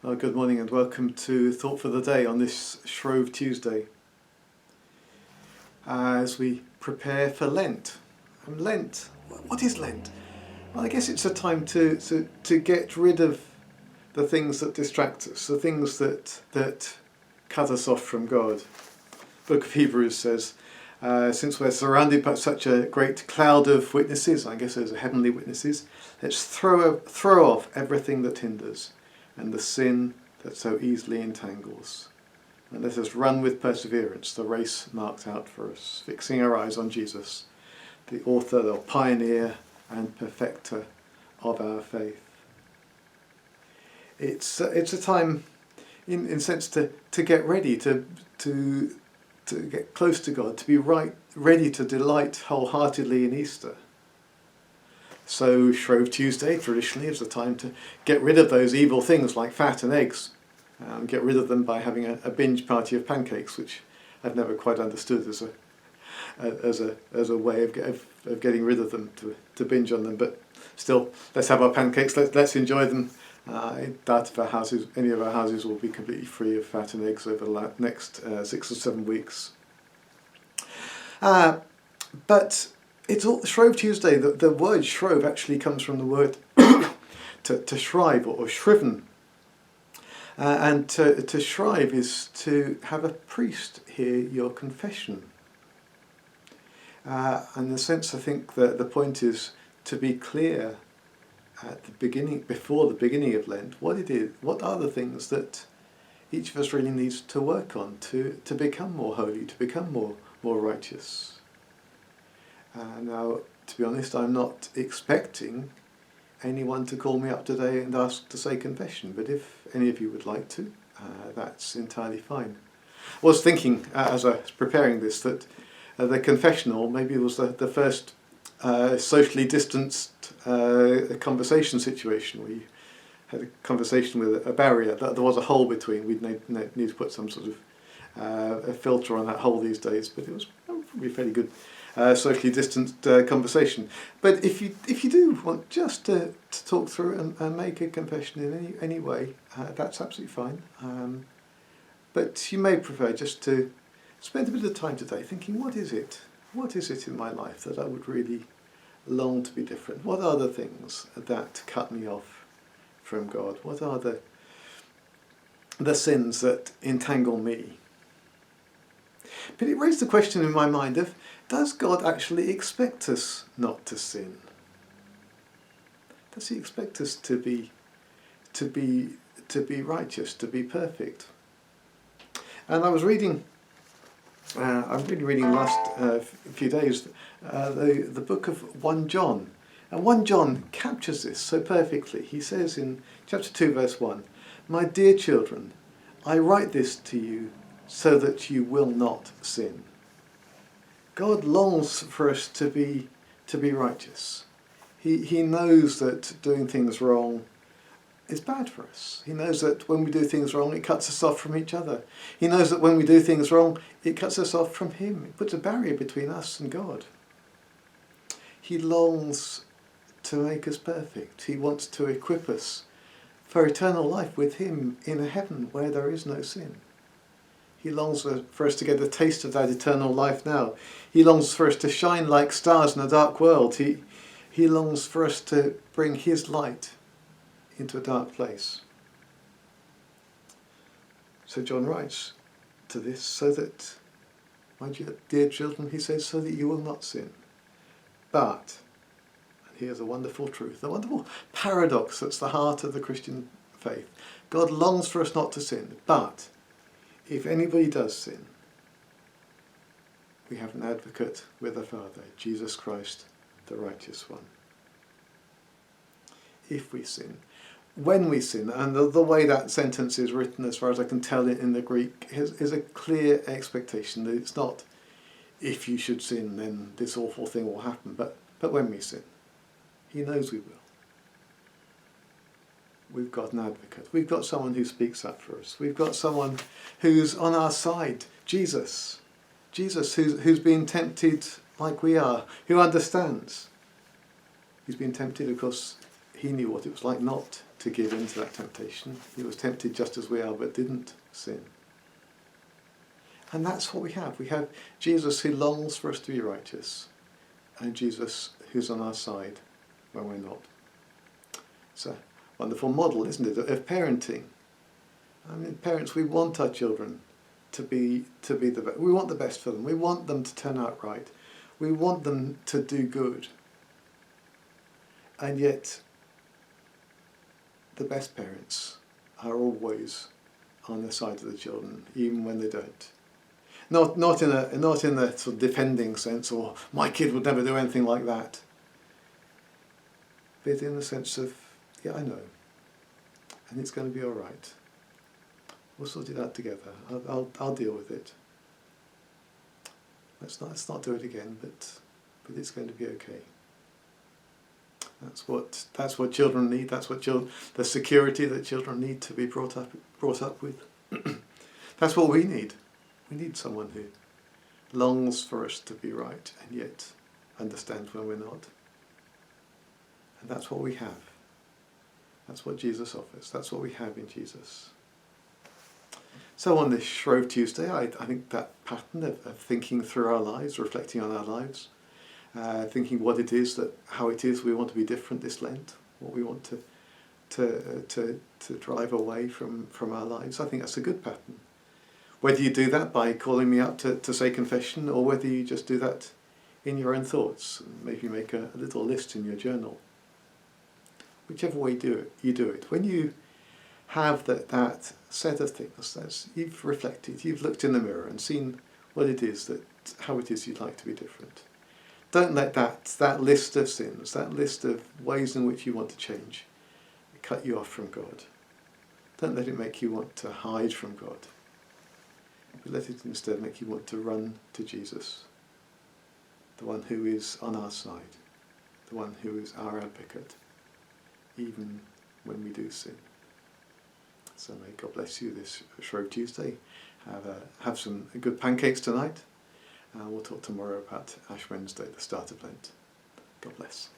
Well, good morning and welcome to Thought for the Day on this Shrove Tuesday as we prepare for Lent. And Lent, what is Lent? Well, I guess it's a time to get rid of the things that distract us, the things that cut us off from God. The Book of Hebrews says, since we're surrounded by such a great cloud of witnesses, I guess those are heavenly witnesses, let's throw off everything that hinders and the sin that so easily entangles. And let us run with perseverance the race marked out for us, fixing our eyes on Jesus, the author, the pioneer and perfecter of our faith. It's a time, in a sense, to get ready, to get close to God, to be ready to delight wholeheartedly in Easter. So Shrove Tuesday traditionally is a time to get rid of those evil things like fat and eggs. Get rid of them by having a binge party of pancakes, which I've never quite understood as a way of getting rid of them, to binge on them. But still, let's have our pancakes. Let's enjoy them. I doubt if any of our houses will be completely free of fat and eggs over the next 6 or 7 weeks. But it's all Shrove Tuesday. The word Shrove actually comes from the word to shrive or shriven. And to shrive is to have a priest hear your confession. In a sense, I think that the point is to be clear at the beginning, before the beginning of Lent, what it is, what are the things that each of us really needs to work on to become more holy, to become more righteous. Now, to be honest, I'm not expecting anyone to call me up today and ask to say confession, but if any of you would like to, that's entirely fine. I was thinking, as I was preparing this, that the confessional maybe was the first socially distanced conversation situation where you had a conversation with a barrier, that there was a hole between. We'd need to put some sort of a filter on that hole these days, but it was probably a fairly good socially distanced conversation. But if you do want just to talk through and make a confession in any way, that's absolutely fine. But you may prefer just to spend a bit of time today thinking, what is it in my life that I would really long to be different? What are the things that cut me off from God? What are the sins that entangle me? But it raised the question in my mind of, does God actually expect us not to sin? Does he expect us to be righteous, to be perfect? And I was reading, I've been reading last few days, the book of 1 John. And 1 John captures this so perfectly. He says in chapter 2 verse 1, "My dear children, I write this to you so that you will not sin." God longs for us to be righteous. He knows that doing things wrong is bad for us. He knows that when we do things wrong, it cuts us off from each other. He knows that when we do things wrong, it cuts us off from him. It puts a barrier between us and God. He longs to make us perfect. He wants to equip us for eternal life with him in a heaven where there is no sin. He longs for us to get a taste of that eternal life now. He longs for us to shine like stars in a dark world. He longs for us to bring his light into a dark place. So John writes to this, so that, my dear children, he says, so that you will not sin. But, and here's a wonderful truth, a wonderful paradox that's the heart of the Christian faith. God longs for us not to sin, but if anybody does sin, we have an advocate with the Father, Jesus Christ, the righteous one. If we sin, when we sin, and the way that sentence is written, as far as I can tell it in the Greek, is a clear expectation that it's not if you should sin, then this awful thing will happen, but when we sin, he knows we will. We've got an advocate. We've got someone who speaks up for us. We've got someone who's on our side, Jesus. Jesus, who's been tempted like we are, who understands. He's been tempted, of course, he knew what it was like not to give in to that temptation. He was tempted just as we are, but didn't sin. And that's what we have. We have Jesus who longs for us to be righteous, and Jesus who's on our side when we're not. It's a wonderful model, isn't it, of parenting. I mean, parents, we want our children to be the best. We want the best for them. We want them to turn out right. We want them to do good. And yet, the best parents are always on the side of the children, even when they don't. Not in the sort of defending sense, or my kid would never do anything like that. But in the sense of, yeah, I know, and it's going to be all right. We'll sort it out together. I'll deal with it. Let's not do it again, but it's going to be okay. That's what children need. That's what the security that children need to be brought up with. That's what we need. We need someone who longs for us to be right and yet understands when we're not. And that's what we have. That's what Jesus offers. That's what we have in Jesus. So on this Shrove Tuesday, I think that pattern of thinking through our lives, reflecting on our lives, thinking how it is we want to be different this Lent, what we want to drive away from our lives. I think that's a good pattern. Whether you do that by calling me up to say confession, or whether you just do that in your own thoughts, and maybe make a little list in your journal. Whichever way you do it. When you have that set of things, you've reflected, you've looked in the mirror and seen how it is you'd like to be different. Don't let that list of sins, that list of ways in which you want to change, cut you off from God. Don't let it make you want to hide from God. But let it instead make you want to run to Jesus, the one who is on our side, the one who is our advocate, even when we do sin. So may God bless you this Shrove Tuesday. Have some good pancakes tonight. We'll talk tomorrow about Ash Wednesday, the start of Lent. God bless.